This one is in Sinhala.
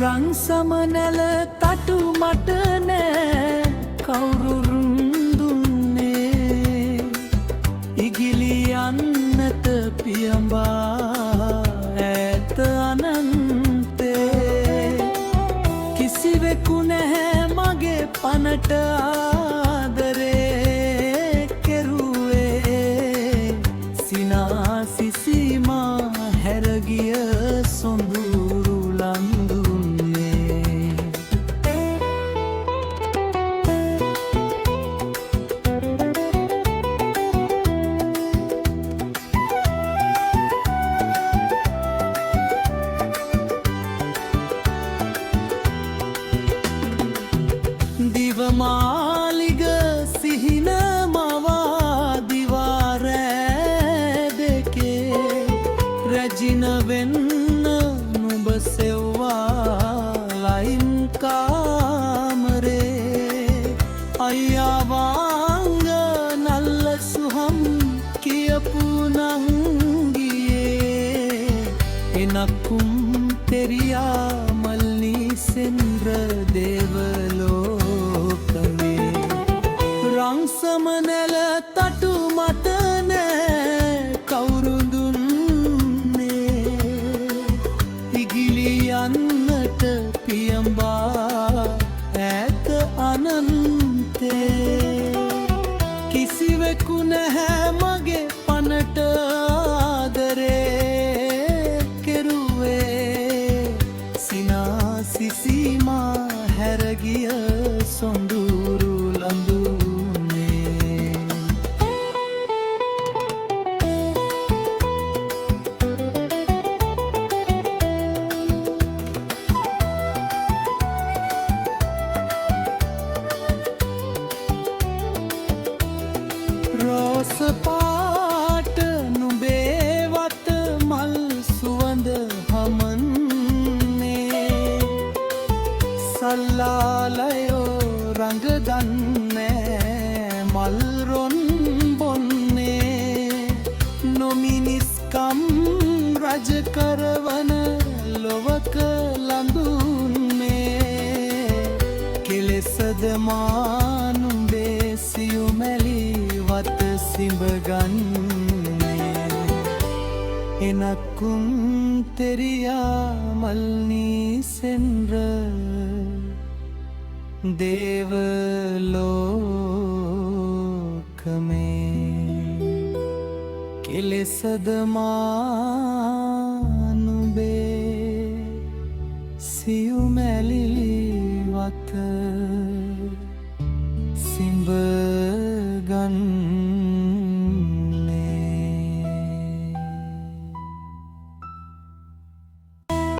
රං සමනැල තටු මට නෑ කවුරුරුන් දුන්නේ ඉගිලි යන්නට පියඹා ඇත අනන්තේ කිසිවෙකු නැහැ මගේ පනට ආදරේ කෙරුවේ සිනාසිසීමා හැරගිය සොඳුරු ලන්දුන්නේ දිවමාලිග සිහින මවා දිවාරෑ දෙකේ රැජින වෙන්න නුඹ සෙව්වා ලයින් කාමරේ අයියාවාංග නල්ල සුහම් කියපු නංගියේ එනක්කුම් තෙරියා මල්නි සෙන්ද්‍ර දේවලෝකවේ රං සමනැල තටු මට නෑ කවුරු දුන්නේ ඉගිලි යන්නට පියඹා ඈත අනන්තේ කිසිවෙකු නැහැ මගේ පනට ආදරේ කෙරුවේ සිනාසිසීමා හැරගිය සොඳුරු ලඳුනේ රෝස පාට නුඹේ වත මල් සුවඳ හමන්නේ සල්ලාලයෝ රඟ දන්නේ මල් රොන් බොන්නේ නොමිනිස්කම් රජ කරවන ලොවක ලඳුන්නේ කෙලෙසද මානුඹේ සියුමැලි වත සිඹගන්නේ එනක්කුම් තෙරියා මල්නි සෙන්ද්‍ර දේවලෝකමේ කෙලෙසද මානුඹේ සියුමැලිලි වත සිඹගන්නේ